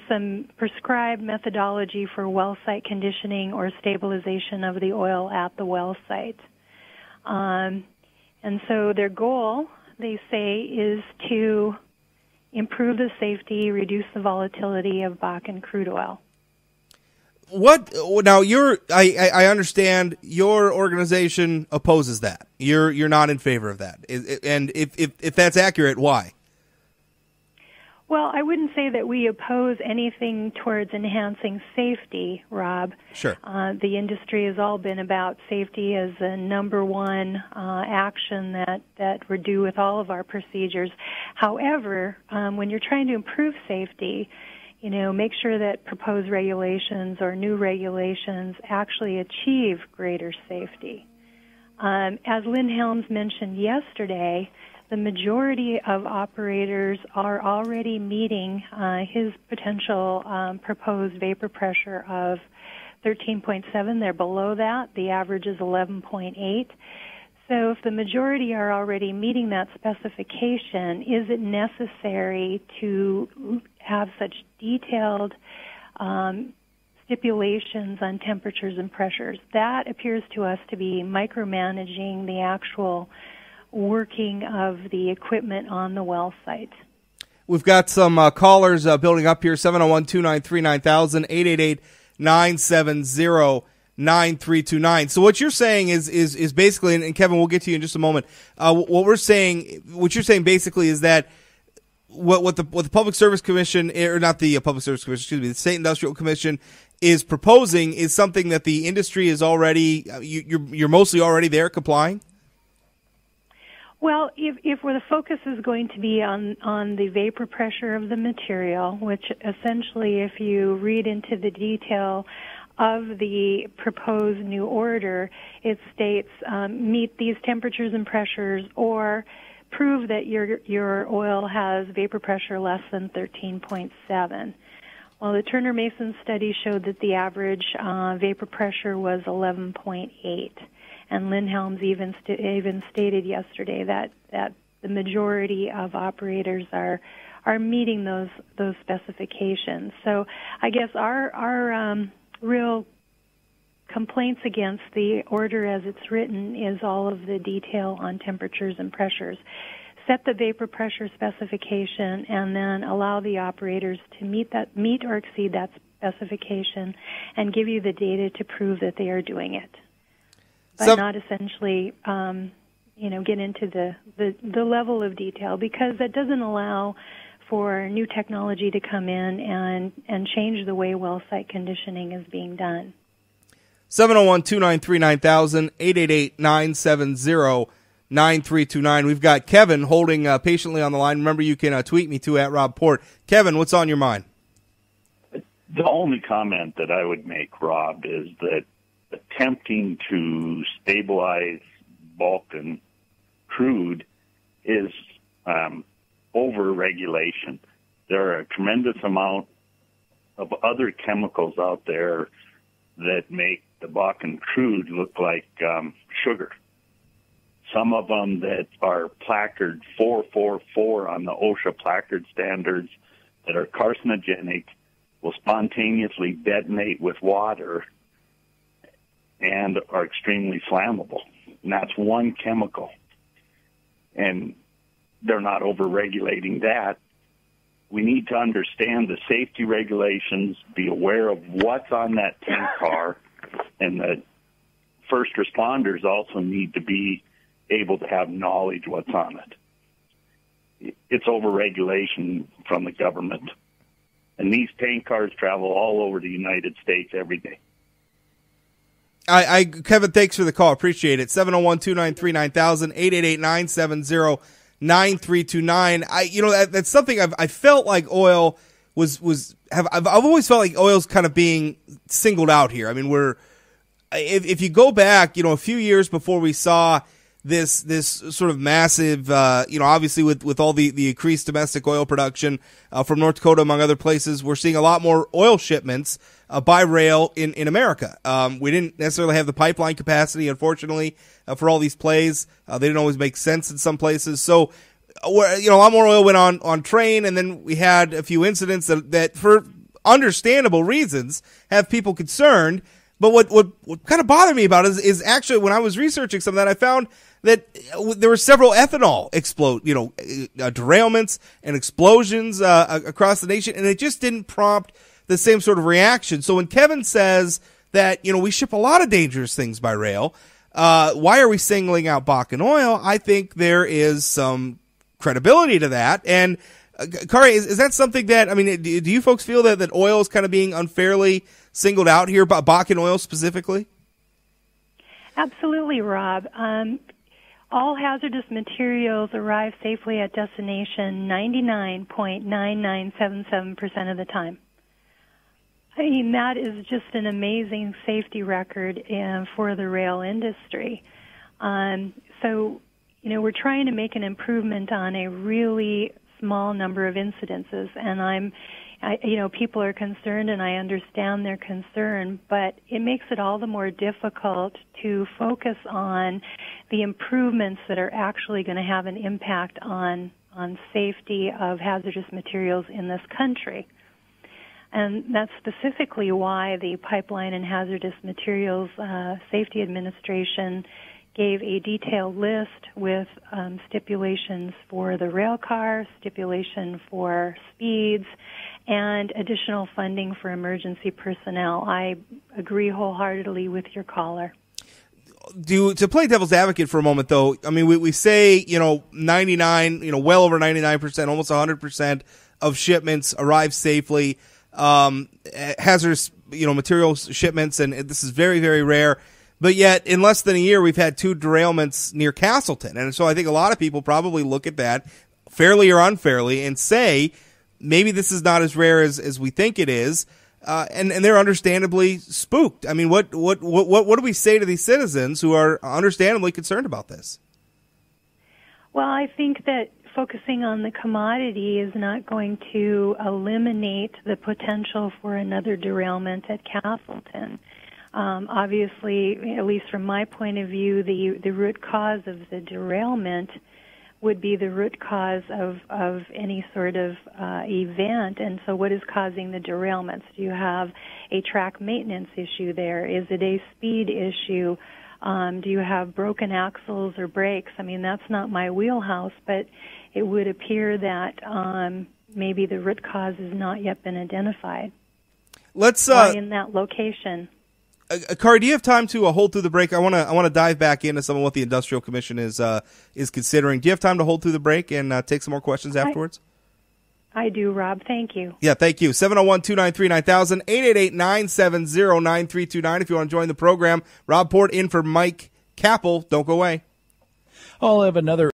some prescribed methodology for well site conditioning or stabilization of the oil at the well site. And so their goal, they say, is to improve the safety, reduce the volatility of Bakken crude oil. What now? I understand your organization opposes that. You're not in favor of that, and if that's accurate, why? Well, I wouldn't say that we oppose anything towards enhancing safety, Rob. Sure. The industry has all been about safety as the number one action that we're due with all of our procedures. However, when you're trying to improve safety, make sure that proposed regulations or new regulations actually achieve greater safety. As Lynn Helms mentioned yesterday, the majority of operators are already meeting his potential proposed vapor pressure of 13.7. They're below that. The average is 11.8. So if the majority are already meeting that specification, is it necessary to have such detailed stipulations on temperatures and pressures? That appears to us to be micromanaging the actual working of the equipment on the well site. We've got some callers building up here, 701-293-9000, 888-970-9329. So what you're saying is basically, and Kevin, we'll get to you in just a moment, what you're saying basically is that what the Public Service Commission, or not the Public Service Commission, excuse me, the State Industrial Commission is proposing is something that the industry is already, you're mostly already there complying? Well, if where the focus is going to be on the vapor pressure of the material, which essentially, if you read into the detail of the proposed new order, it states meet these temperatures and pressures or prove that your oil has vapor pressure less than 13.7. Well, the Turner Mason study showed that the average vapor pressure was 11.8. And Lynn Helms even stated yesterday that the majority of operators are meeting those specifications. So I guess our real complaints against the order as it's written is all of the detail on temperatures and pressures. Set the vapor pressure specification and then allow the operators to meet or exceed that specification and give you the data to prove that they are doing it. But not essentially, get into the level of detail, because that doesn't allow for new technology to come in and change the way well site conditioning is being done. 701-293-9000, 888-970-9329. We've got Kevin holding patiently on the line. Remember, you can tweet me too at Rob Port. Kevin, what's on your mind? The only comment that I would make, Rob, is that attempting to stabilize Bakken crude is over-regulation. There are a tremendous amount of other chemicals out there that make the Bakken crude look like sugar. Some of them that are placard 444 on the OSHA placard standards that are carcinogenic will spontaneously detonate with water and are extremely flammable. And that's one chemical. And they're not over-regulating that. We need to understand the safety regulations, be aware of what's on that tank car, and the first responders also need to be able to have knowledge what's on it. It's over-regulation from the government. And these tank cars travel all over the United States every day. Kevin, thanks for the call. Appreciate it. 701-293-9000, 888-970-9329. That's something I felt like oil I've always felt like oil's kind of being singled out here. I mean, if you go back, a few years before we saw this sort of massive, obviously with all the increased domestic oil production from North Dakota, among other places, we're seeing a lot more oil shipments by rail in America. We didn't necessarily have the pipeline capacity, unfortunately, for all these plays. They didn't always make sense in some places. So where, a lot more oil went on train, and then we had a few incidents that for understandable reasons have people concerned. But what kind of bothered me about it is actually when I was researching some of that, I found that there were several ethanol derailments and explosions across the nation, and it just didn't prompt the same sort of reaction. So when Kevin says that, we ship a lot of dangerous things by rail, why are we singling out Bakken oil? I think there is some credibility to that. And Kari, is that something that, do you folks feel that oil is kind of being unfairly singled out here, about Bakken oil specifically? Absolutely, Rob. All hazardous materials arrive safely at destination 99.9977% of the time. That is just an amazing safety record for the rail industry. So, we're trying to make an improvement on a really small number of incidences, and people are concerned, and I understand their concern, but it makes it all the more difficult to focus on the improvements that are actually going to have an impact on safety of hazardous materials in this country. And that's specifically why the Pipeline and Hazardous Materials Safety Administration gave a detailed list with stipulations for the rail car, stipulation for speeds, and additional funding for emergency personnel. I agree wholeheartedly with your caller. To play devil's advocate for a moment, though, we say, 99, well over 99%, almost 100% of shipments arrive safely. Hazardous, materials shipments, and this is very, very rare. But yet, in less than a year, we've had 2 derailments near Castleton. And so I think a lot of people probably look at that, fairly or unfairly, and say, maybe this is not as rare as we think it is. And they're understandably spooked. What do we say to these citizens who are understandably concerned about this? Well, I think that focusing on the commodity is not going to eliminate the potential for another derailment at Castleton. Obviously, at least from my point of view, the root cause of the derailment would be the root cause of any sort of event. And so what is causing the derailments? Do you have a track maintenance issue there? Is it a speed issue? Do you have broken axles or brakes? That's not my wheelhouse, but it would appear that maybe the root cause has not yet been identified. Let's why in that location. Kari, do you have time to hold through the break? I want to dive back into some of what the Industrial Commission is considering. Do you have time to hold through the break and take some more questions afterwards? I do, Rob. Thank you. Yeah, thank you. 701-293-9000, 888-970-9329 if you want to join the program. Rob Port in for Mike Capel. Don't go away. I'll have another